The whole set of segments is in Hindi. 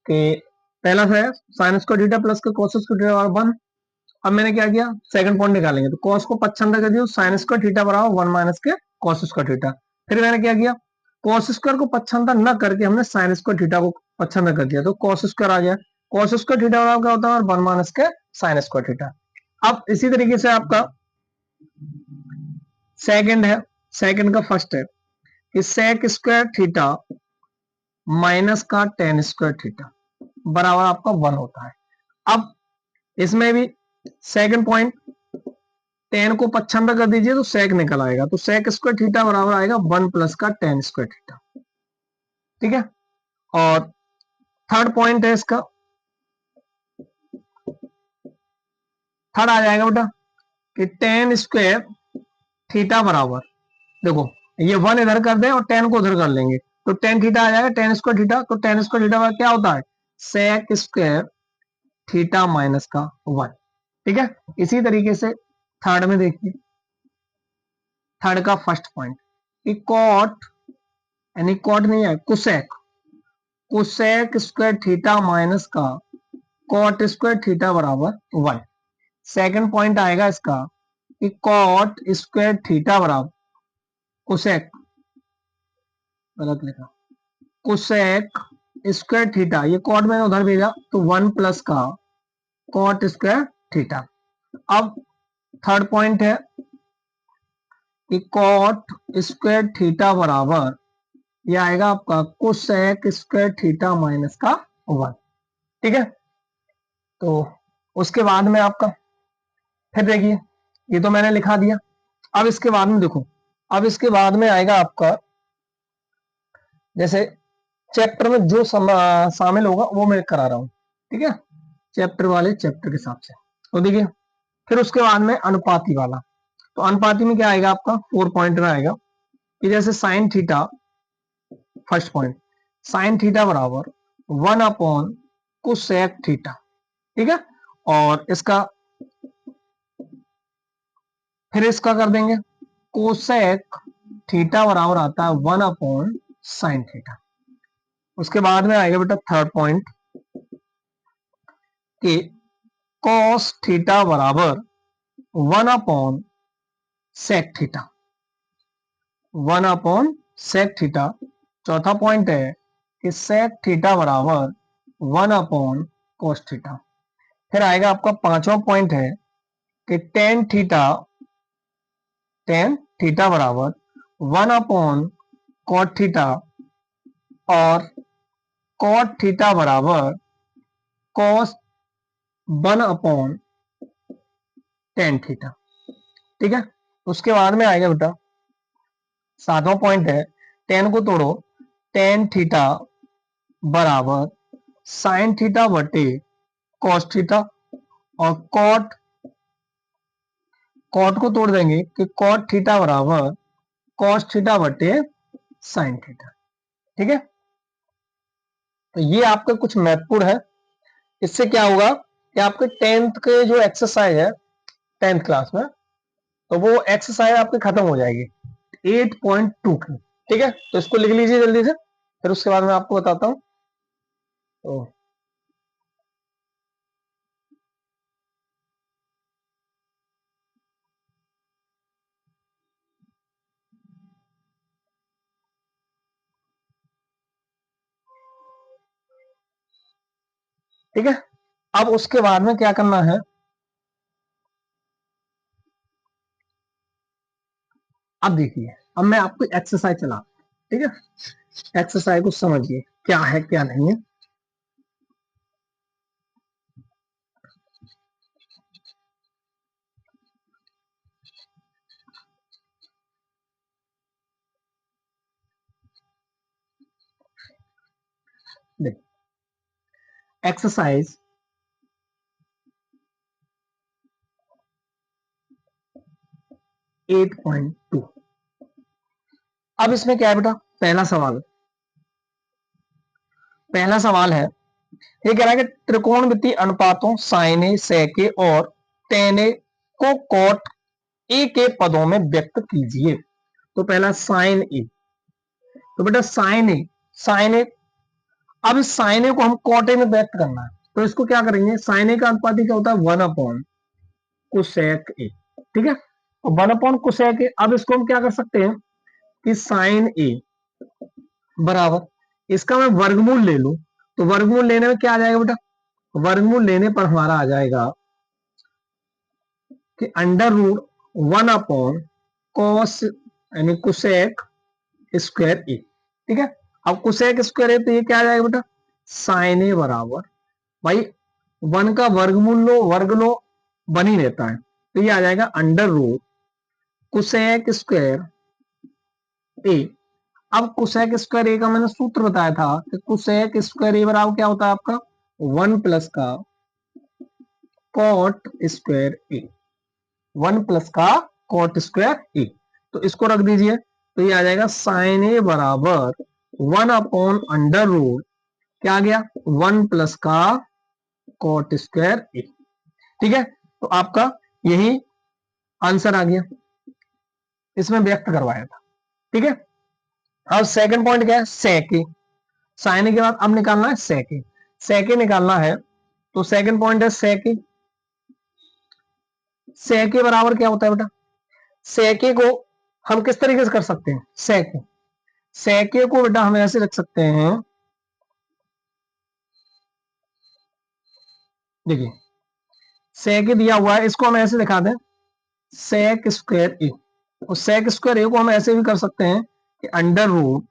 कि पहला है साइन स्क्वायर थीटा प्लस का कॉस स्क्वायर थीटा बराबर 1। अब मैंने क्या किया, सेकंड पॉइंट निकालेंगे तो कॉस को पच्छंदा कर दिया, साइन स्क्वायर थीटा बराबर 1 माइनस के कॉस स्क्वायर थीटा। फिर मैंने क्या किया, कॉस स्क्वायर को पच्छंदा न करके हमने साइन स्क्वायर थीटा को पच्छंदा कर दिया, तो कॉस स्क्वायर आ गया। कॉस स्क्वायर थीटा बराबर क्या होता है, 1 माइनस के साइन स्क्वायर थीटा। अब इसी तरीके से आपका सेकंड है, सेकंड का फर्स्ट है कि सेक स्क्वायर थीटा माइनस का टेन स्क्वायर थीटा बराबर आपका 1 होता है। अब इसमें भी सेकंड पॉइंट, टेन को पच्छंदा कर दीजिए तो सेक निकल आएगा, तो सेक स्क्वायर थीटा बराबर आएगा 1 प्लस का टेन स्क्वायर थीटा। ठीक है, और थर्ड पॉइंट है इसका, थर्ड आ जाएगा बेटा कि टेन स्क्वायर थीटा बराबर, देखो ये 1 इधर कर दें और 10 को उधर कर लेंगे तो टेन थीटा आ जाएगा, टेन स्क्वायर थीटा। तो टेन स्क्वायर थीटा क्या होता है, सेक स्क्वायर थीटा माइनस का 1। ठीक है, इसी तरीके से थर्ड में देखिए, थर्ड का फर्स्ट पॉइंट कि कॉट, यानी कॉट नहीं है, cosec, cosec square theta minus का कॉट स्क्वायर थीटा बराबर 1। सेकंड पॉइंट आएगा इसका कि कॉट स्क्वायर थीटा बराबर कुसेक, गलत लिखा, कुसेक स्क्वायर थीटा, ये कॉट मैंने उधर भेजा तो 1 प्लस का कॉट स्क्वायर थीटा। अब थर्ड पॉइंट है कि कॉट स्क्वायर थीटा बराबर ये आएगा आपका कोसेक स्क्वायर थीटा माइनस का 1। ठीक है, तो उसके बाद में आपका फिर देखिए, ये तो मैंने लिखा दिया। अब इसके बाद में देखो, अब इसके बाद में आएगा आपका, जैसे चैप्टर में जो शामिल होगा वो मैं करा रहा हूं। ठीक है, चैप्टर वाले चैप्टर के हिसाब से। तो देखिए फिर उसके बाद में अनुपाती वाला, तो अनुपाती में क्या आएगा आपका, 4 पॉइंट में आएगा कि जैसे sine theta, first point sine theta बराबर 1 अपॉन कोसेक थीटा। ठीक है, और इसका फिर इसका कर देंगे, कोसेक थीटा बराबर आता है 1 अपॉन साइन थीटा। उसके बाद में आएगा बेटा थर्ड पॉइंट कि कॉस थीटा बराबर 1 upon sec theta, 1 upon sec theta. चौथा पॉइंट है कि सेक थीटा बराबर 1 अपॉन कोस थीटा। फिर आएगा आपका पांचवा पॉइंट है कि टेन थीटा, टेन थीटा बराबर 1 अपॉन कॉट थीटा, और कॉट थीटा बराबर कॉस 1 अपॉन टेन थीटा। ठीक है, उसके बाद में आएगा बेटा सातवां पॉइंट है, टेन को तोड़ो, टेन थीटा बराबर साइन थीटा बटे कॉस थीटा, और कॉट, कॉट को तोड़ देंगे कि कॉट थीटा बराबर कॉस थीटा बटे साइन थीटा। ठीक है, तो ये आपका कुछ महत्वपूर्ण है। इससे क्या होगा कि आपके टेंथ के जो एक्सरसाइज है टेंथ क्लास में, तो वो एक्सरसाइज आपकी खत्म हो जाएगी 8.2 की। ठीक है, तो इसको लिख लीजिए जल्दी से, फिर उसके बाद मैं आपको बताता हूं। तो ठीक है, अब उसके बाद में क्या करना है, अब देखिए, अब मैं आपको एक्सरसाइज चला, ठीक है, एक्सरसाइज को समझिए क्या है क्या नहीं है। एक्सरसाइज 8.2। अब इसमें क्या है बेटा, पहला सवाल, पहला सवाल है, ये कह रहा है कि त्रिकोणमितीय अनुपातों साइन ए, सेक ए और टेन ए को कॉट ए के पदों में व्यक्त कीजिए। तो पहला साइन ए, तो बेटा साइन ए, साइन ए अब इस साइन ए को हम कॉट ए में व्यक्त करना है, तो इसको क्या करेंगे, साइन ए का अनुपाती क्या होता है, 1 अपॉन कोसेक ए, ठीक है। और 1 अपॉन कोसेक ए, अब इसको हम क्या कर सकते हैं कि साइन ए बराबर, इसका मैं वर्गमूल ले लूं, तो वर्गमूल लेने में क्या आ जाएगा बेटा, वर्गमूल लेने पर हमारा आ जाएगा कि अंडर रूट 1 अपॉन कॉस यानी कुसेक स्क्वायर ए, ठीक है। अब कुसेक स्क्वायर ए, तो ये क्या आ जाएगा बेटा, साइन ए बराबर, भाई 1 का वर्ग लो 1 ही रहता है, तो ये आ जाएगा अंडर रूट कुसेक स्क्वायर ए। अब कुसेक स्क्वायर ए का मैंने सूत्र बताया था कि कुसेक स्क्वायर ए बराबर क्या होता है आपका, 1 प्लस का कॉट स्क्वायर ए, 1 प्लस का कॉट स्क्वायर ए, तो इसको रख दीजिए, तो ये आ जाएगा साइन ए बराबर 1 अपॉन अंडर रूट क्या आ गया, 1 प्लस का कॉट स्क्वायर ए, ठीक है। तो आपका यही आंसर आ गया, इसमें व्यक्त करवाया था, ठीक है। अब सेकंड पॉइंट क्या है, सेक ए, साइन ए के बाद अब निकालना है सेक ए, सेक ए निकालना है, तो सेकंड पॉइंट है सेक ए। सेक ए बराबर क्या होता है बेटा, सेक ए को हम किस तरीके से कर सकते हैं, सेक ए को बेटा हम ऐसे रख सकते हैं, देखिए सेक ए दिया हुआ है, इसको हम ऐसे दिखा दें सेक स्क्वायर ए, और सेक स्क्वायर ए को हम ऐसे भी कर सकते हैं कि अंडर रूट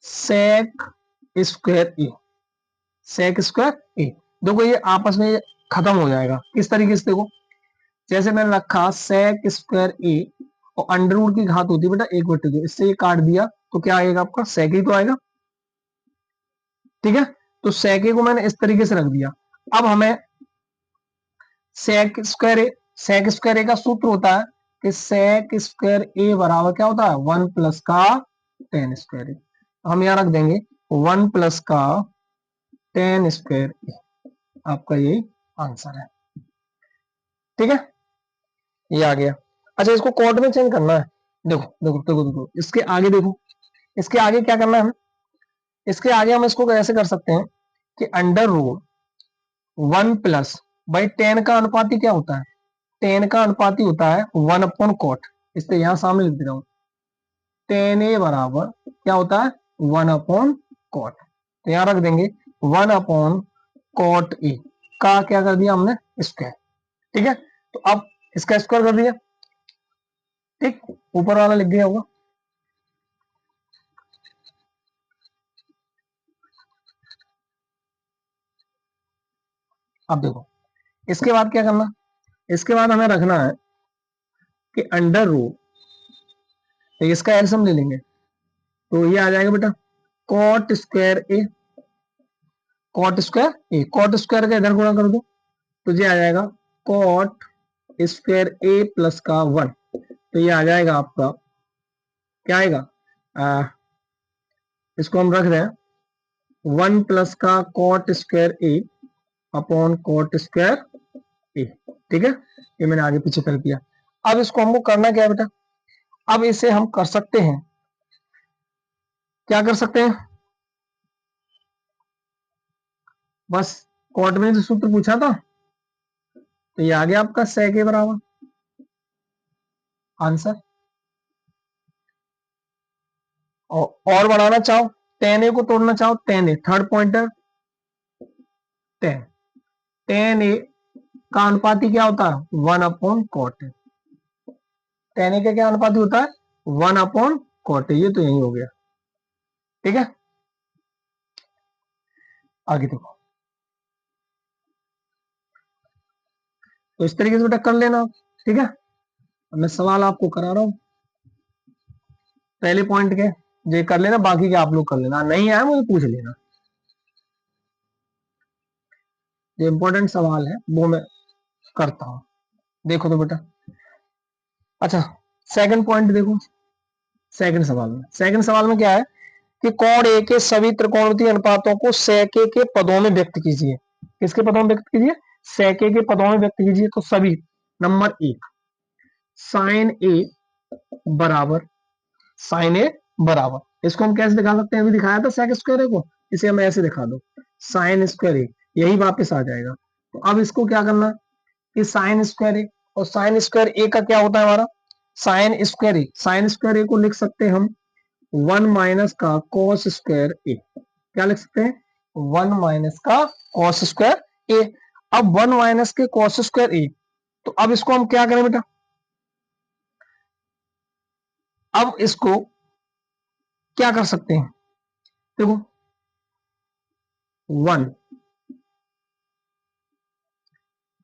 सेक स्क्वायर ए, सेक स्क्वायर ए, देखो ये आपस में खत्म हो जाएगा, किस तरीके से, देखो जैसे मैंने रखा सेक स्क्वायर ए और अंडर रूट की घात होती है बेटा 1/2, इससे ये काट दिया तो क्या आएगा आपका, सेक ही तो आएगा, ठीक है। तो सेक ए को मैंने इस तरीके से रख दिया। अब हमें सेक स्क्वायर ए का सूत्र होता है कि सेक स्क्वायर ए बराबर क्या होता है, 1 प्लस का टेन स्क्वायर ए, हम यहां रख देंगे 1 प्लस का टेन स्क्वायर ए, आपका यही आंसर है, ठीक है, ये आ गया। अच्छा इसको कॉट में चेंज करना है, देखो देखो देखो देखो इसके आगे देखो, इसके आगे क्या करना है हमें, इसके आगे हम इसको कैसे कर सकते हैं कि अंडर रूट 1 प्लस, भाई टेन का अनुपाती क्या होता है, टेन का अनुपाती होता है 1 अपॉन कॉट, इसलिए यहां सामने लिख दे रहा हूं, टेन ए बराबर क्या होता है 1 अपॉन कॉट, तो यहां रख देंगे 1 अपॉन कॉट ए का क्या कर दिया हमने, स्क्वायर, ठीक है। तो अब इसका स्क्वायर कर दिया, ठीक, ऊपर वाला लिख दिया होगा। अब देखो इसके बाद क्या करना, इसके बाद हमें रखना है कि अंडर रूट, तो इसका एल्सियम ले लेंगे, तो ये आ जाएगा बेटा कॉट स्क्वायर ए, कॉट स्क्वायर ए, कॉट स्क्वायर का इधर गुणा कर दो, तो ये आ जाएगा कॉट स्क्वायर ए प्लस का 1, तो ये आ जाएगा आपका क्या आएगा, इसको हम रख रहे हैं 1 प्लस का कॉट स्क्वायर ए अपॉन कॉट स्क्वायर ए, ठीक है, ये मैंने आगे पीछे कर दिया। अब इसको हमको करना क्या है बेटा, अब इसे हम कर सकते हैं, क्या कर सकते हैं, बस कॉट में जो सूत्र पूछा था, तो ये आ गया आपका सेक के बराबर आंसर। और बढ़ाना चाहो, टेन ए को तोड़ना चाहो, टेन ए थर्ड पॉइंटर, टेन टेन ए का अनुपाती क्या होता है 1 अपॉन कॉट, टेन ए का क्या अनुपाती होता है 1 अपॉन कॉट, ये तो यही हो गया, ठीक है। आगे देखो, तो इस तरीके से बेटा कर लेना, ठीक है। मैं सवाल आपको करा रहा हूं, पहले पॉइंट के ये कर लेना, बाकी के आप लोग कर लेना, नहीं आया मुझे पूछ लेना, ये इंपॉर्टेंट सवाल है वो मैं करता हूं, देखो तो बेटा। अच्छा सेकंड पॉइंट देखो, सेकंड सवाल में क्या है कि कोण ए के सभी त्रिकोणमितीय अनुपातों को सेक ए के पदों में व्यक्त कीजिए, किसके पदों में व्यक्त कीजिए, सेक ए के पदों में व्यक्त कीजिए, तो सभी, नंबर 1 साइन ए बराबर, साइन ए बराबर, इसको हम कैसे दिखा सकते हैं, अभी दिखाया था सेक स्क्वायर को, इसे हम ऐसे दिखा दो, साइन स्क्वायर ए, यही वापस आ जाएगा। तो अब इसको क्या करना कि साइन स्क्वायर ए, और साइन स्क्वायर ए का क्या होता है हमारा, साइन स्क्वायर ए, साइन स्क्वायर ए को लिख सकते हैं हम 1 माइनस का कॉस स्क्वायर ए, क्या लिख सकते हैं 1 माइनस का कॉस स्क्वायर ए। अब 1 माइनस के कॉस स्क्वायर ए, तो अब इसको हम क्या करें बेटा, अब इसको क्या कर सकते हैं, देखो 1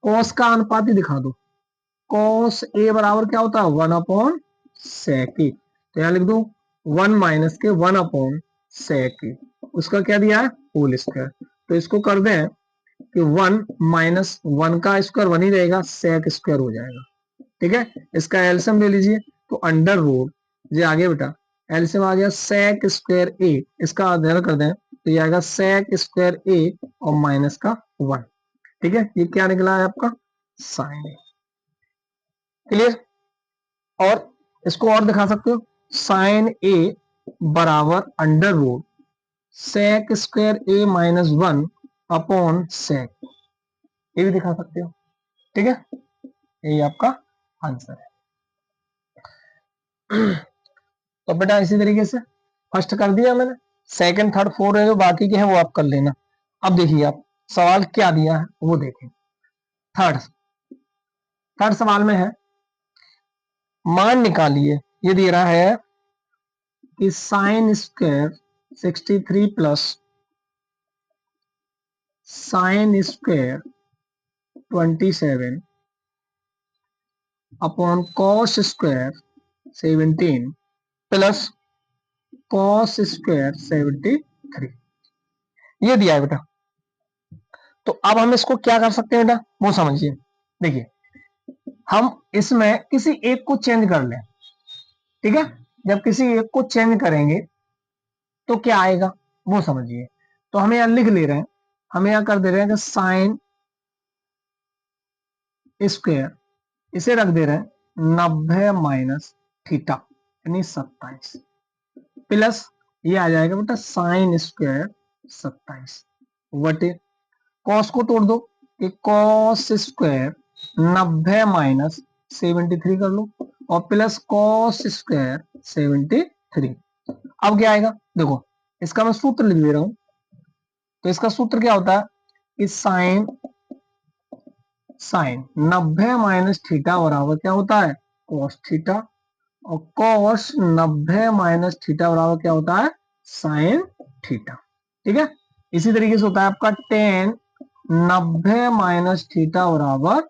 कॉस का अनुपात ही दिखा दो, कॉस ए बराबर क्या होता है 1 अपॉन सेक ए, तो यहां लिख दो 1 माइनस के 1 अपॉन सेक ए, उसका क्या दिया है होल स्क्वायर। तो इसको कर दें कि 1 माइनस 1 का स्क्वायर 1 ही रहेगा, सेक स्क्वायर हो जाएगा। ठीक है, इसका एलसीएम ले लीजिए, तो अंडर रूट ये आगे बेटा एलसीएम आ गया सेक स्क्वायर ए, इसका अध्ययन कर दें तो ये आएगा सेक स्क्वायर ए और माइनस का 1। ठीक है, ये क्या निकला है आपका साइन ए। क्लियर, और इसको और दिखा सकते हो, साइन ए बराबर अंडर रूट सेक स्क्वायर ए माइनस 1 अपॉन सेक, ये भी दिखा सकते हो। ठीक है, यही आपका आंसर है। तो बेटा इसी तरीके से फर्स्ट कर दिया मैंने, सेकंड थर्ड फोर्थ है जो बाकी के हैं वो आप कर लेना। अब देखिए आप सवाल क्या दिया है वो देखें। थर्ड थर्ड सवाल में है मान निकालिए, ये दे रहा है कि sine square 63 plus sine square 27 upon cos square 17 plus cos square 73, ये दिया है बेटा। तो अब हम इसको क्या कर सकते हैं बेटा वो समझिए। देखिए हम इसमें किसी एक को चेंज कर लें, ठीक है, जब किसी एक को चेंज करेंगे तो क्या आएगा वो समझिए। तो हमें यहां लिख ले रहे हैं, हमें यहां कर दे रहे हैं कि साइन स्क्वायर, इसे रख दे रहे हैं 90 माइनस थीटा यानी 27 प्लस ये आ जाएगा बेटा साइन स्क्वायर 27 वटे कॉस को तोड़ दो कि कॉस स्क्वायर 90 माइनस 73 कर लो और प्लस कॉस स्क्वायर 73। अब क्या आएगा देखो, इसका मैं सूत्र लिख दे रहा हूं। तो इसका सूत्र क्या होता है कि साइन 90 माइनस थीटा बराबर क्या होता है कॉस थीटा, और कॉस 90 माइनस थीटा बराबर क्या होता है साइन थीटा। ठीक है, इसी तरीके से होता है आपका टेन 90 माइनस थीटा बराबर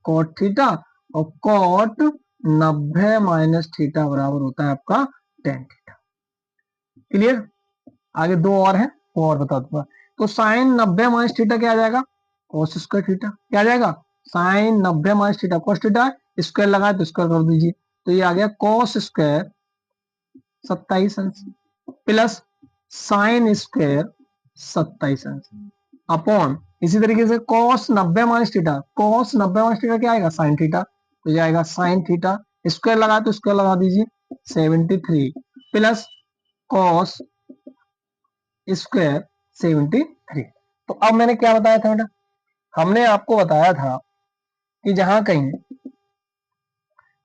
कॉट थीटा, और कॉट 90 माइनस थीटा बराबर होता है आपका टेन थीटा। क्लियर, आगे दो और है वो और बता दूंगा। तो साइन 90 माइनस थीटा क्या आ जाएगा कॉस स्क्वायर थीटा, क्या आ जाएगा sine 90 minus theta cos theta, square लगाए तो स्क्वायर कर दीजिए, तो ये आ गया कॉस स्क्वायर 27 अंश प्लस साइन स्क्वायर 27 अंश अपॉन इसी तरीके से cos 90 minus theta, cos 90 minus theta क्या आएगा साइन थीटा, तो जाएगा साइन थीटा, स्क्वायर लगा तो स्क्वायर लगा दीजिए 73 प्लस कॉस स्क्वायर 73। तो अब मैंने क्या बताया था बेटा, हमने आपको बताया था कि जहां कहीं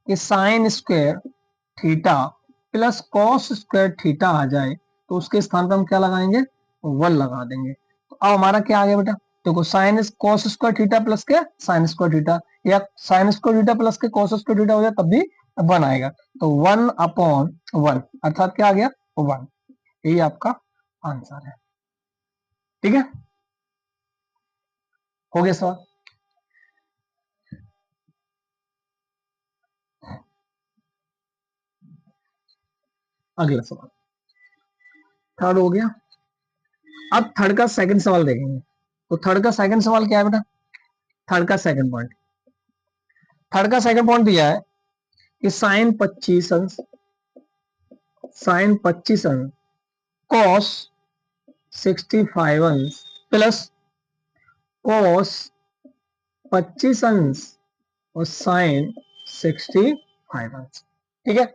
कि sine square theta plus cos square theta आ जाए तो उसके स्थान पर हम क्या लगाएंगे 1 लगा देंगे। तो अब हमारा क्या आ गया बेटा, देखो sine cos square theta plus के साइन स्क्वायर थीटा, या साइन स्क्वायर थीटा प्लस के कॉस स्क्वायर थीटा हो जाए तब भी 1 आएगा, तो 1 अपॉन 1 अर्थात क्या आ गया 1, यही आपका आंसर है। ठीक है, हो गया सवाल। अगला सवाल थर्ड हो गया। अब थर्ड का सेकंड सवाल देखेंगे। तो थर्ड का सेकंड सवाल क्या है बेटा, थर्ड का सेकंड पॉइंट, थर्ड का सेकंड पॉइंट दिया है कि साइन 25 अंश कॉस 65 अंश प्लस कॉस 25 अंश और साइन 65 अंश। ठीक है,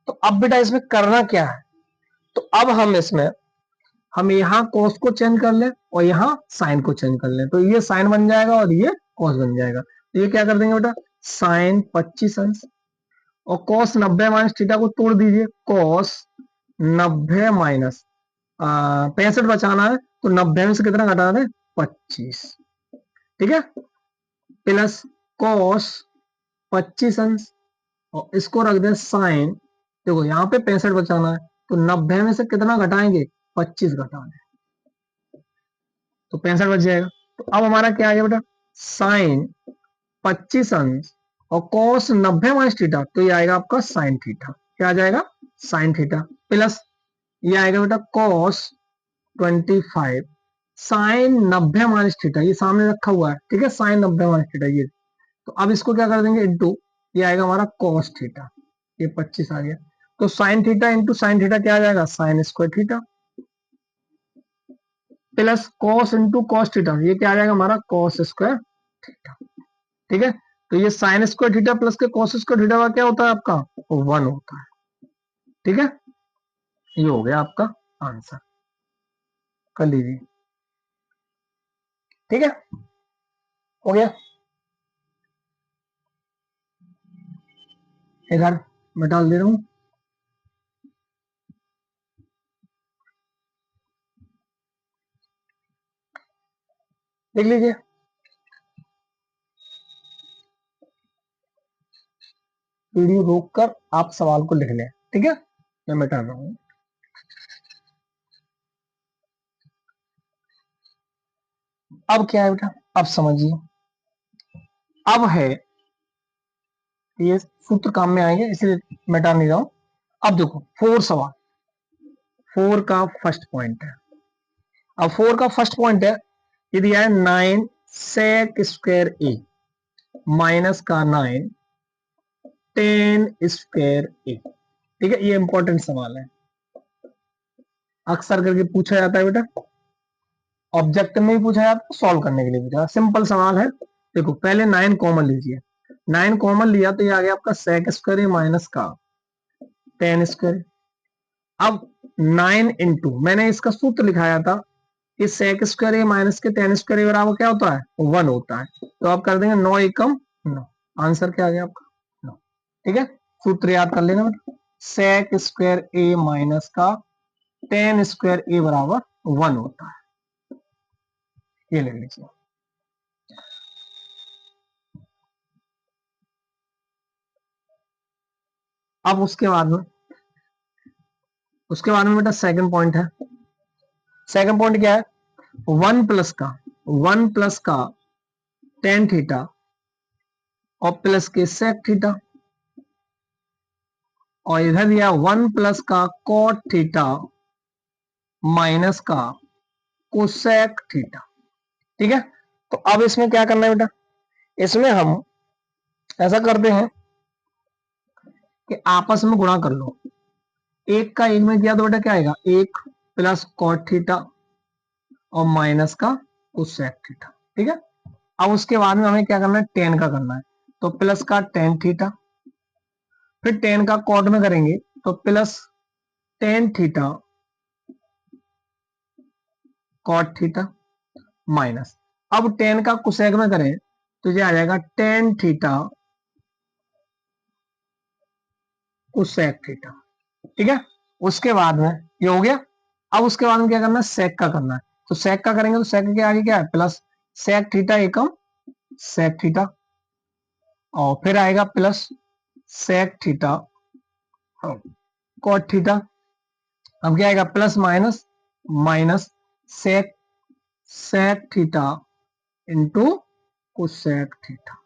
तो अब बेटा इसमें करना क्या है, तो अब हम इसमें हम यहाँ cos को चेंज कर लें और यहाँ साइन को चेंज कर लें, तो ये साइन बन जाएगा और ये cos बन जाएगा। तो ये क्या कर देंगे बेटा, साइन 25 अंश, और cos 90 माइनस थीटा को तोड़ दीजिए, cos 90 माइनस 65 बचाना है, तो 90 में से कितना घटा दें, 25, ठीक है, प्लस cos 25 अंश, और इसको रख दें साइन, देखो यहाँ पे 65 बचाना है, तो 90 में से कितना घटाएंगे, 25 घटा दें, तो 65 बच जाएगा। तो अब हमारा क्या आ गया बेटा, साइन 25 अंश और cos 90 माइनस थीटा, तो ये आएगा आपका साइन थीटा, क्या आ जाएगा, साइन थीटा, प्लस ये आएगा बेटा cos 25 साइन 90 माइनस थीटा, ये सामने रखा हुआ है, ठीक है, साइन 90 माइनस थीटा ये, तो अब इसको क्या कर देंगे, इंटू, ये आएगा हमारा cos थीटा, ये 25 आ गया, तो sine theta into sine theta क्या आ जाएगा, sign square theta, plus cos into cos theta, ये क्या आ जाएगा हमारा cos स्क्वायर थीटा, ठीक है। तो ये साइन स्क्वायर थीटा प्लस के cos स्क्वायर थीटा का क्या होता है आपका, 1 होता है, ठीक है, ये हो गया आपका आंसर, कर लीजिए, ठीक है, हो गया। इधर मैं डाल दे रहा हूं, देख लीजिए, वीडियो रोक कर आप सवाल को लिख लें, ठीक है, मैं मिटा रहा हूं। अब क्या है बेटा, अब समझिए, अब है ये सूत्र काम में आएंगे, इसलिए मिटा नहीं रहा हूं। अब देखो 4 सवाल, 4 का फर्स्ट पॉइंट है, अब 4 का फर्स्ट पॉइंट है, ये दिया है 9 sec स्क्वायर ए माइनस का 9 tan स्क्वायर ए, ठीक है, ये इंपॉर्टेंट सवाल है, अक्सर करके पूछा जाता है बेटा, ऑब्जेक्टिव में भी पूछा जाता है, सॉल्व करने के लिए पूछा, सिंपल सवाल है। देखो पहले 9 कॉमन लीजिए, 9 कॉमन लिया तो ये आ गया आपका sec स्क्वायर ए माइनस का tan स्क्वायर, अब 9 इंटू, मैंने इसका सूत्र लिखाया था कि sec स्क्वायर ए माइनस के tan स्क्वायर ए बराबर क्या होता है, 1 होता है, तो आप कर देंगे 9 एकम 9, आंसर क्या आ गया आपका 9, ठीक है, सूत्र याद कर लेना बेटा, sec स्क्वायर ए माइनस का tan स्क्वायर ए बराबर 1 होता है, ये ले लीजिए। अब उसके बाद में बेटा सेकंड पॉइंट है, सेकंड पॉइंट क्या है, 1 प्लस का tan थीटा और प्लस के sec थीटा, और इधर दिया 1 प्लस का cot थीटा माइनस का कोसेक थीटा, ठीक है। तो अब इसमें क्या करना है बेटा, इसमें हम ऐसा करते हैं कि आपस में गुणा कर लो, एक का एक में किया तो बेटा क्या आएगा, 1 प्लस cot थीटा और माइनस का कोसेक थीटा, ठीक है। अब उसके बाद में हमें क्या करना है, tan का करना है, तो प्लस का tan थीटा, फिर tan का cot में करेंगे तो plus tan theta cot theta minus, अब tan का कोसेक में करें तो ये आ जाएगा tan थीटा कोसेक थीटा, ठीक है। उसके बाद में ये हो गया, अब उसके बाद में क्या करना है, सेक का करना है, तो सेक का करेंगे तो सेक के आगे क्या है, प्लस सेक थीटा एकम सेक थीटा, और फिर आएगा plus sec theta cot theta, अब क्या आएगा plus minus minus sec sec theta into cosec theta,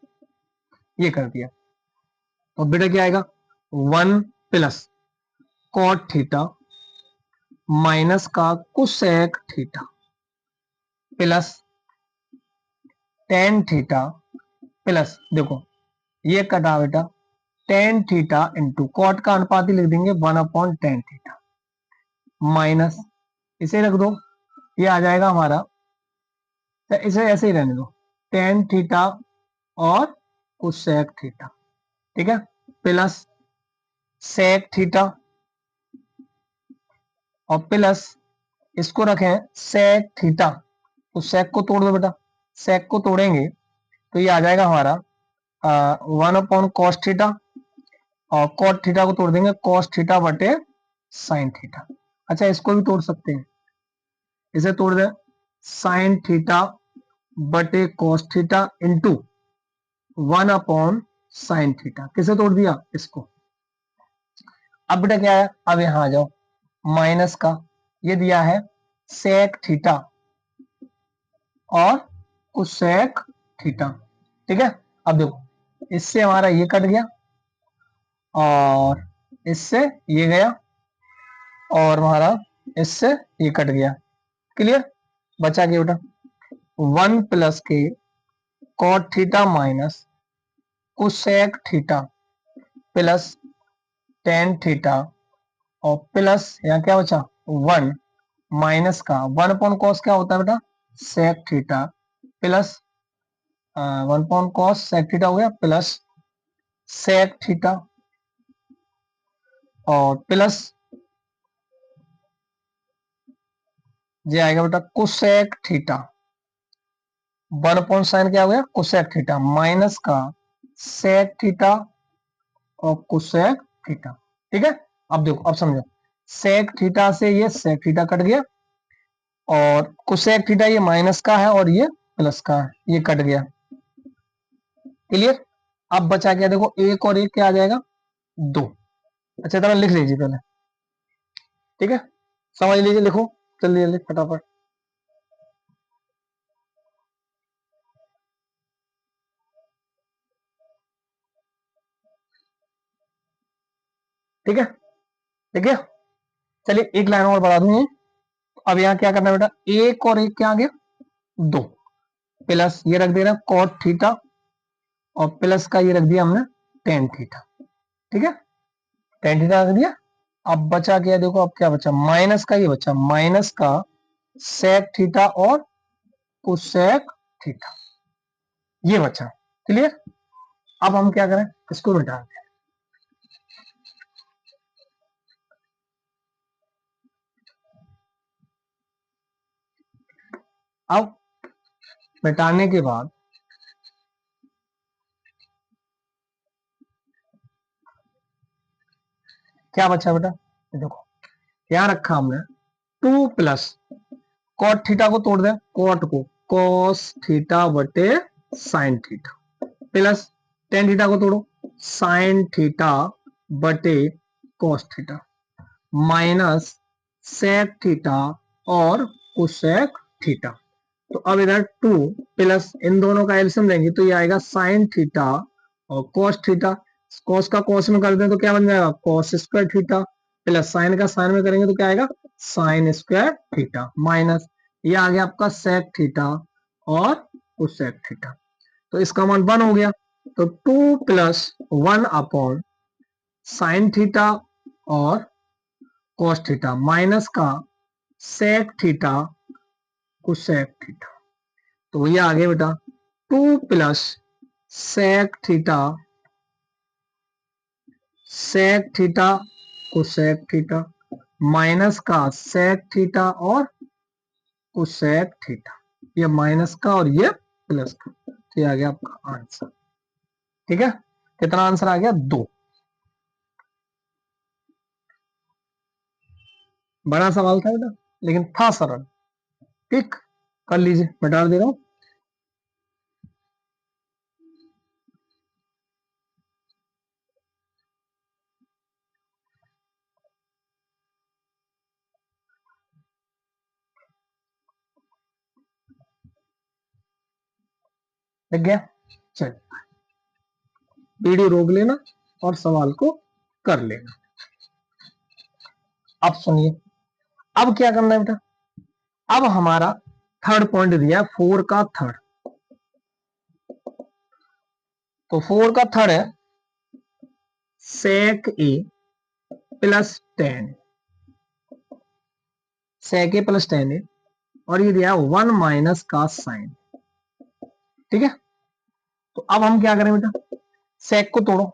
ये कर दिया, तो बेटा क्या आएगा 1 प्लस कॉट थीटा माइनस का cosec theta plus tan theta plus, देखो ये कटा बेटा tan थीटा इंटू कॉट का अनुपाती लिख देंगे 1/tan थीटा माइनस, इसे रख दो, ये आ जाएगा हमारा, तो इसे ऐसे ही रहने दो, tan थीटा और कोसेक थीटा, ठीक है, प्लस सेक थीटा और प्लस इसको रखें सेक थीटा, तो सेक को तोड़ दो बेटा, सेक को तोड़ेंगे तो ये आ जाएगा हमारा 1/cos थीटा, और कॉट थीटा को तोड़ देंगे cos थीटा बटे साइन थीटा। अच्छा इसको भी तोड़ सकते हैं, इसे तोड़ दें साइन थीटा बटे cos थीटा इंटू 1/साइन थीटा। किसे तोड़ दिया? इसको। अब बेटा क्या है, अब यहां आ जाओ, माइनस का ये दिया है सेक थीटा और कोसेक थीटा, ठीक है। अब देखो इससे हमारा ये कट गया और इससे ये गया और हमारा इससे ये कट गया, क्लियर। बचा क्या बेटा 1 प्लस के cot theta minus cosec theta plus tan theta और प्लस यहाँ क्या बचा 1 माइनस का 1/cos क्या होता है बेटा sec theta plus 1/cos sec theta हो गया प्लस सेक थीटा और प्लस ये आएगा बेटा कोसेक थीटा। 1/sin क्या हो गया कोसेक थीटा माइनस का सेक थीटा और कोसेक थीटा, ठीक है। अब देखो अब समझो, सेक थीटा से ये सेक थीटा कट गया और कोसेक थीटा ये माइनस का है और ये प्लस का है, ये कट गया, क्लियर। अब बचा क्या देखो एक और एक क्या आ जाएगा 2। अच्छा तरह लिख लीजिए पहले, ठीक है, समझ लीजिए, लिखो जल्दी जल्दी फटाफट। ठीक है, ठीक है, चलिए एक लाइन और बढ़ा दूंगी। अब यहाँ क्या करना है बेटा एक और एक क्या आ गया 2 प्लस ये रख दे रहा कॉट थीटा और प्लस का ये रख दिया हमने टेन थीटा, ठीक है, टेन थीटा रख दिया। अब बचा क्या देखो, अब क्या बचा माइनस का, ये बचा माइनस का सेक थीटा और कोसेक थीटा, ये बचा, क्लियर। अब हम क्या करें इसको मिटा दें। अब मिटाने के बाद क्या बचा बेटा देखो, यहां रखा हमने 2 प्लस कॉट थीटा को तोड़ दें, कॉट को कॉस थीटा बटे sine theta plus tan theta को तोड़ो साइन थीटा बटे cos theta minus sec theta और कोसेक थीटा। तो अब इधर 2 प्लस इन दोनों का एलसीएम लेंगे तो ये आएगा साइन थीटा और कॉस थीटा, कॉस का कॉस में कर दें तो क्या बन जाएगा cos square theta plus sign का साइन में करेंगे तो क्या आएगा साइन स्क्वायर थीटा माइनस ये आ गया आपका सेक थीटा और कोसेक थीटा। तो इसका मान 1 हो गया, तो 2 प्लस 1 साइन थीटा और कॉस थीटा माइनस का सेक थीटा कोसेक थीटा। तो ये आ गया बेटा 2 plus sec theta cosec theta minus का सेक थीटा और कोसेक थीटा, ये माइनस का और ये प्लस का, तो ये आ गया आपका आंसर, ठीक है। कितना आंसर आ गया 2। बड़ा सवाल था बेटा लेकिन था सरल, ठीक, कर लीजिए मिटा दे रहा हूं। लग गया, चल वीडियो रोक लेना और सवाल को कर लेना। अब सुनिए, अब क्या करना है बेटा, अब हमारा थर्ड पॉइंट दिया 4 का थर्ड, तो 4 का थर्ड है सेक ए प्लस 10, सेक ए प्लस 10 है और ये दिया 1 माइनस का साइन, ठीक है। तो अब हम क्या करें बेटा सेक को तोड़ो,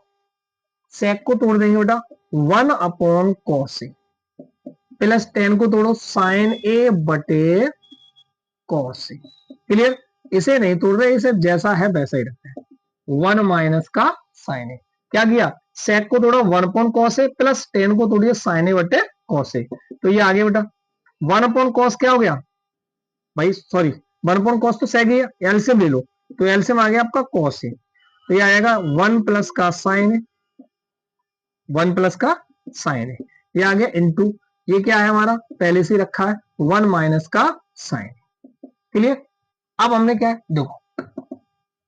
सेक को तोड़ देंगे बेटा 1/cos ए, प्लस टेन को तोड़ो साइन ए बटे कॉस ए। क्लियर? इसे नहीं तोड़ रहे, इसे जैसा है वैसा ही रखते हैं। 1 माइनस का साइन ए, क्या किया सेक को तोड़ा 1 अपॉन कॉस ए प्लस 10 को तोड़िए साइन ए बटे कॉस ए। तो ये आ गया बेटा 1 अपॉन कॉस क्या हो गया भाई, सॉरी 1 अपॉन कॉस तो सेक है, एलसीएम ले लो, तो एलसीएम आ गया आपका कॉस ए। तो ये आएगा 1 प्लस का साइन ए, 1 प्लस का साइन ए, ये आ गया इंटू, ये क्या है हमारा पहले से रखा है 1 माइनस का साइन। क्लियर? अब हमने क्या है देखो,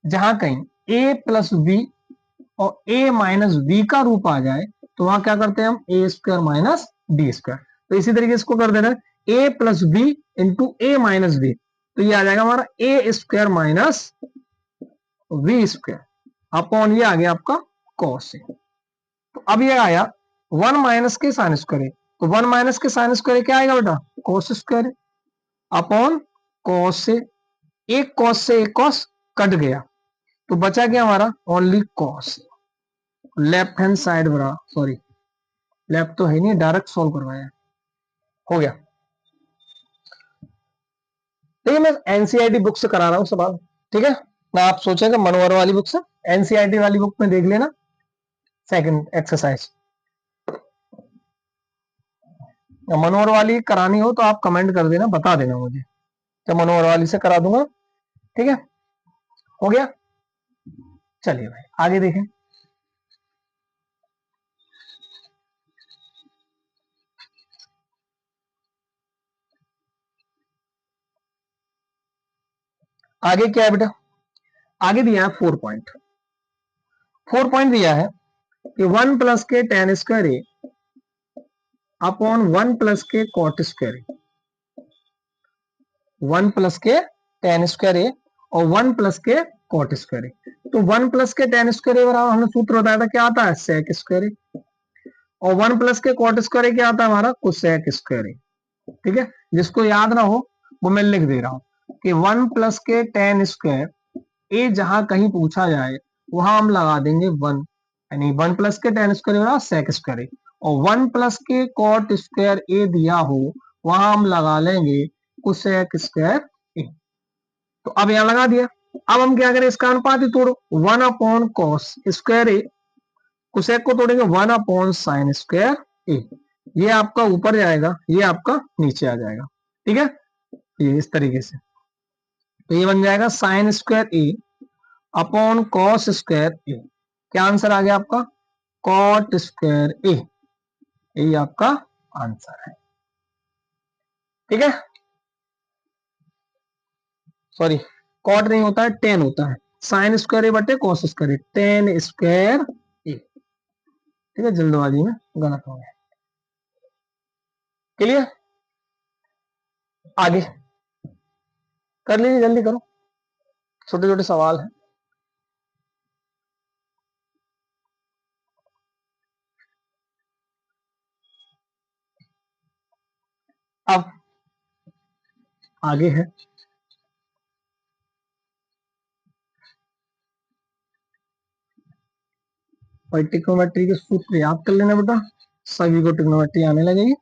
जहां कहीं a प्लस बी और a माइनस बी का रूप आ जाए तो वहां क्या करते हैं हम A square minus D square. तो इसी तरीके से इसको कर देना a plus B into A minus B, तो ये आ जाएगा हमारा A square minus V square upon ये आ गया आपका कॉस ए। तो अब ये आया 1 माइनस के साइन स्क्वायर, तो 1 माइनस के साइन स्क्वायर क्या आएगा बेटा कॉस स्क्वायर अपॉन कॉस से, एक कॉस से एक कॉस कट गया तो बचा क्या हमारा only cos. Left hand side बरा, सॉरी लेफ्ट तो है नहीं, डायरेक्ट सॉल्व करवाया, हो गया। देखिए मैं एनसीईआरटी बुक से करा रहा हूं सवाल, ठीक है ना, आप सोचेंगे मनोहर वाली बुक से, एनसीईआरटी वाली बुक में देख लेना सेकंड एक्सरसाइज। मनोहर वाली करानी हो तो आप कमेंट कर देना, बता देना मुझे, तो मनोहर वाली से करा दूंगा, ठीक है हो गया। चलिए भाई आगे देखें। आगे क्या है बेटा, आगे दिया है 4 पॉइंट, 4 पॉइंट दिया है कि 1 प्लस के टेन स्क्वायर ए अपॉन 1 प्लस के कॉट स्क्वायर ए, 1 प्लस के टेन स्क्वायर ए और 1 प्लस के कॉट स्क्वायर ए। तो 1 प्लस के टेन स्क्वायर ए बराबर हमने सूत्र बताया था क्या आता है सेक स्क्वायर ए, और 1 प्लस के कॉट स्क्वायर ए क्या आता है हमारा कोसेक स्क्वायर ए। ठीक है, जिसको याद ना हो वो मैं लिख दे रहा हूं कि 1 प्लस के टेन स्क्वायर ए जहां कहीं पूछा जाए वहां हम लगा देंगे 1, यानी 1 प्लस के टेन स्क्वायर सेक स्क्वायर ए, और 1 प्लस के कॉट स्क्वायर ए दिया हो वहां हम लगा लेंगे कोसेक स्क्वायर ए। तो अब यहां लगा दिया, अब हम क्या करें इसका अनुपात ही तोड़ो, 1 अपॉन कॉस स्क्वायर ए, कोसेक को तोड़ेंगे 1 अपॉन साइन स्क्वायर ए, ये आपका ऊपर जाएगा ये आपका नीचे आ जाएगा, ठीक है ये इस तरीके से। तो ये बन जाएगा साइन स्क्वायर ए अपॉन कॉस स्क्वायर ए, क्या आंसर आ गया आपका कॉट स्क्वायर ए, यही आपका आंसर है, ठीक है सॉरी कॉट नहीं होता है टेन होता है, साइन स्क्वायर ए बटे कॉस स्क्वायर ए, टेन स्क्वायर ए, ठीक है जल्दबाजी में गलत हो गया। क्लियर? आगे कर लीजिए जल्दी करो, छोटे छोटे सवाल हैं। अब आगे है और ट्रिग्नोमेट्री के सूत्र याद कर लेना बेटा, सभी को ट्रिग्नोमेट्री आने लगेगी,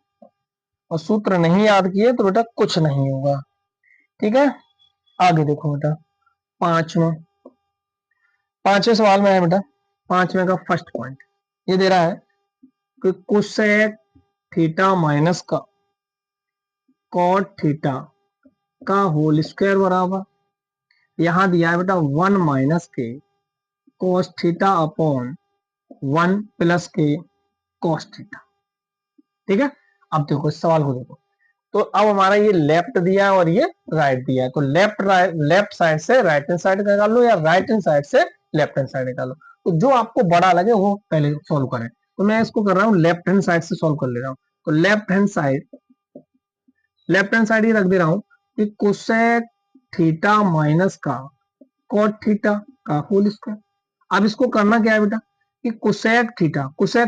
और सूत्र नहीं याद किए तो बेटा कुछ नहीं होगा, ठीक है। आगे देखो बेटा पांचवें सवाल में है बेटा, पांचवें का फर्स्ट पॉइंट ये दे रहा है कि कोसेक थीटा माइनस का कॉट थीटा का होल स्क्वायर बराबर, यहां दिया है बेटा 1 माइनस के कॉस थीटा अपॉन 1 प्लस के कॉस थीटा, ठीक है। अब देखो इस सवाल को देखो, तो अब हमारा ये लेफ्ट दिया है और ये राइट दिया है, तो लेफ्ट साइड से राइट हैंड साइड निकाल लो या राइट हैंड साइड से लेफ्ट हैंड साइड निकालो, तो जो आपको बड़ा लगे वो पहले सॉल्व करें। तो मैं इसको कर रहा हूँ लेफ्ट हैंड साइड से सॉल्व कर ले रहा हूँ, तो लेफ्ट हैंड साइड ही रख दे रहा हूँ कि कोसेक थीटा माइनस का कॉट थीटा का होल स्क्वायर। अब इसको करना क्या है बेटा कि कोसेक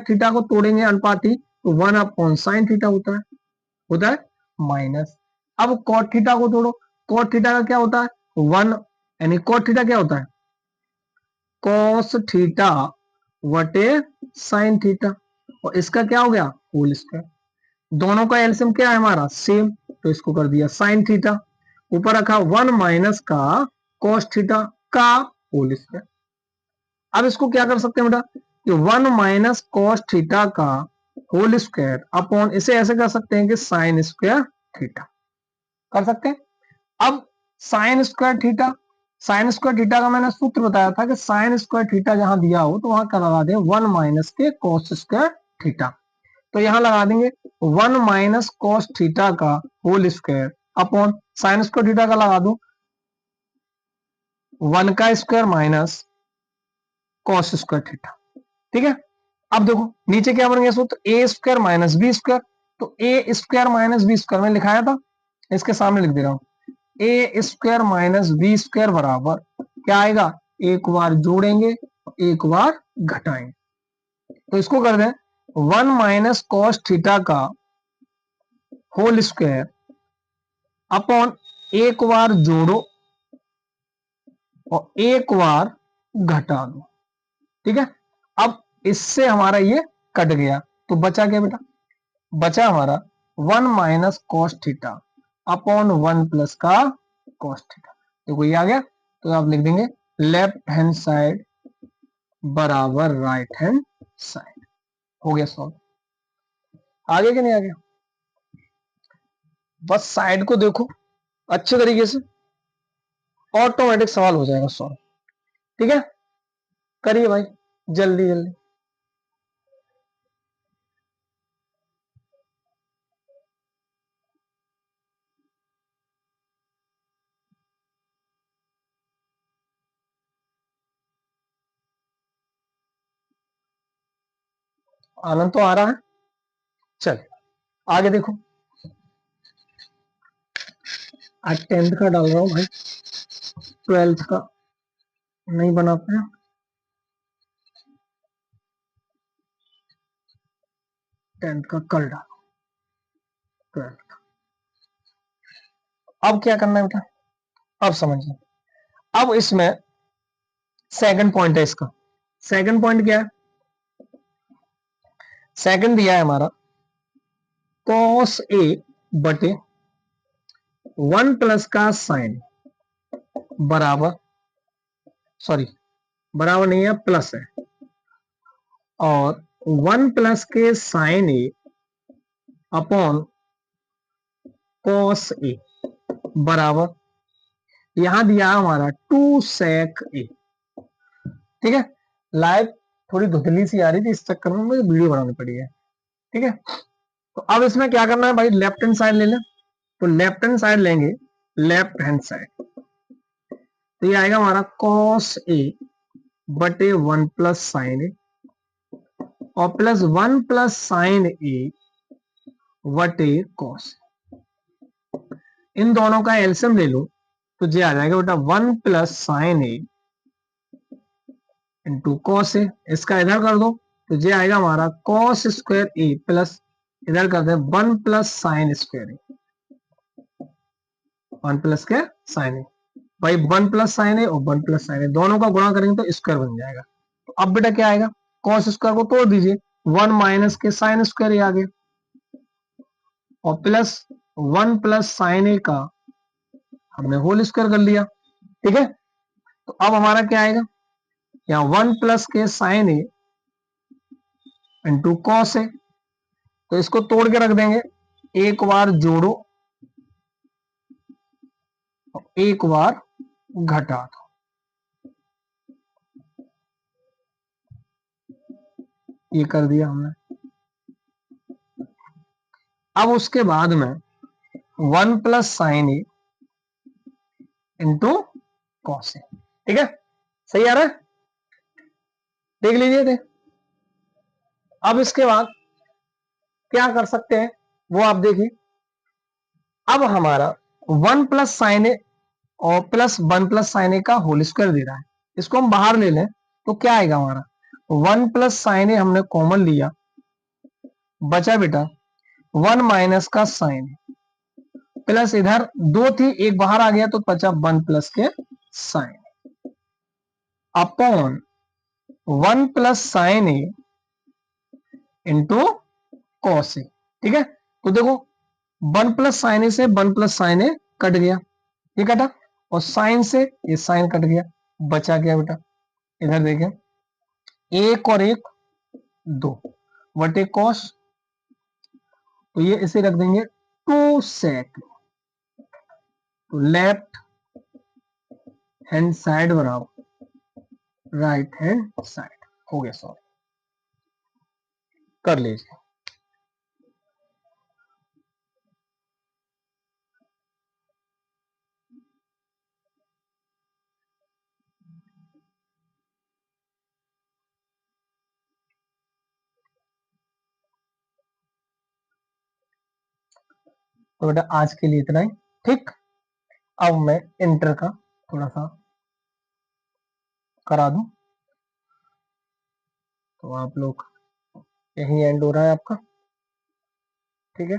थीटा को तोड़ेंगे अनुपाती, तो 1 अपॉन साइन थीटा होता है माइनस, अब कॉट थीटा को तोड़ो, कॉट थीटा का क्या होता है 1, यानी कॉट थीटा क्या होता है कॉस थीटा वटे साइन थीटा, और इसका क्या हो गया होल स्क्वायर। दोनों का एलसीएम क्या है हमारा सेम, तो इसको कर दिया साइन थीटा, ऊपर रखा 1 माइनस का कॉस थीटा का होल स्क्वायर। अब इसको क्या कर सकते हैं बेटा कि 1 माइनस कॉस थीटा का होल स्क्वायर अपॉन, इसे ऐसे कर सकते हैं कि साइन स्क्वायर थीटा कर सकते हैं। अब sign square theta, sign square theta का मैंने सूत्र बताया था कि साइन स्क्वायर थीटा जहां दिया हो तो वहां क्या लगा दें 1 माइनस के कॉस स्क्वायर थीटा, तो यहां लगा देंगे 1 माइनस कॉस थीटा का whole square upon sine square theta का लगा दो 1 का square minus cos square theta. ठीक है, अब देखो नीचे क्या बन गया सूत्र A square minus B square, तो A square minus B square में लिखाया था, इसके सामने लिख दे रहा हूं A square minus B square बराबर क्या आएगा, एक बार जोड़ेंगे एक बार घटाएंगे, तो इसको कर दें 1 माइनस कॉस थीटा का होल स्क्वायर अपॉन एक बार जोड़ो और एक बार घटा दो। ठीक है, अब इससे हमारा ये कट गया, तो बचा क्या बेटा, बचा हमारा 1 minus cos theta upon 1 plus का कॉस थीटा। देखो ये आ गया, तो आप लिख देंगे लेफ्ट हैंड साइड बराबर राइट हैंड साइड, हो गया सॉल्व। आगे कि नहीं आ गया, बस साइड को देखो अच्छे तरीके से, ऑटोमेटिक सवाल हो जाएगा सॉल्व। ठीक है, करिए भाई जल्दी जल्दी। आनंद तो आ रहा है, चल आगे देखो। आज 10th का डाल रहा हूं भाई, 12th का नहीं बना पाया। 10th का कल डाल, 12th का। अब क्या करना है बेटा, अब समझिए, अब इसमें सेकंड पॉइंट है इसका। सेकंड पॉइंट क्या है, सेकंड दिया है हमारा cos a बटे 1 प्लस का साइन बराबर, सॉरी बराबर नहीं है प्लस है, और 1 प्लस के sine A upon cos a बराबर, यहां दिया हमारा 2 sec a। ठीक है, लाइव थोड़ी धुंधली सी आ रही थी, इस चक्कर में मुझे वीडियो बनानी पड़ी है। ठीक है, तो अब इसमें क्या करना है भाई, लेफ्ट हैंड साइड ले लें, तो लेफ्ट हैंड साइड लेंगे, लेफ्ट हैंड साइड, तो ये आएगा हमारा cos a बटे 1 प्लस साइन ए और प्लस 1 प्लस साइन ए बटे cos। इन दोनों का एलसीएम ले लो तो ये आ जाएगा बेटा 1 plus sign A into cos A, इसका इधर कर दो तो ये आएगा हमारा cos स्क्वायर ए प्लस इधर करते हैं 1 प्लस साइन स्क्वायर ए, 1 प्लस के साइन ए भाई, 1 प्लस साइन ए और 1 प्लस साइन ए दोनों का गुणा करेंगे तो स्क्वायर बन जाएगा। तो अब बेटा क्या आएगा, cos स्क्वायर को तोड़ दीजिए, 1 माइनस के साइन स्क्वायर ए आ गया और प्लस 1 प्लस साइन ए का हमने होल स्क्वायर कर लिया। ठीक है, तो अब हमारा क्या आएगा, यहाँ 1 प्लस के sine A into cos A, तो इसको तोड़ के रख देंगे, एक बार जोड़ो और एक बार घटा दो। ये कर दिया हमने। अब उसके बाद में 1 plus sign A into cos A. ठीक है, सही आ रहा है, देख लीजिए थे। अब इसके बाद क्या कर सकते हैं वो आप देखिए, अब हमारा 1 प्लस साइन ए और प्लस 1 प्लस साइन ए का होल स्क्वायर दे रहा है, इसको हम बाहर ले लें तो क्या आएगा हमारा 1 प्लस साइन ए हमने कॉमन लिया, बचा बेटा 1 माइनस का साइन प्लस इधर 2 थी एक बाहर आ गया तो बचा 1 प्लस के sine upon 1 plus sign A into cos A. ठीक है, तो देखो 1 प्लस साइन ए से 1 प्लस साइन ए कट गया, ये कटा, और साइन से ये साइन कट गया, बचा क्या बेटा, इधर देखें, एक और एक दो, वटे कॉस, तो ये इसे रख देंगे 2 सेक, तो लेफ्ट हैंड साइड बराबर राइट हैंड साइड, हो गया सॉल्व, कर लीजिए। तो बेटा आज के लिए इतना ही, ठीक। अब मैं इंटर का थोड़ा सा करा दूं, तो आप लोग यही एंड हो रहा है आपका, ठीक है।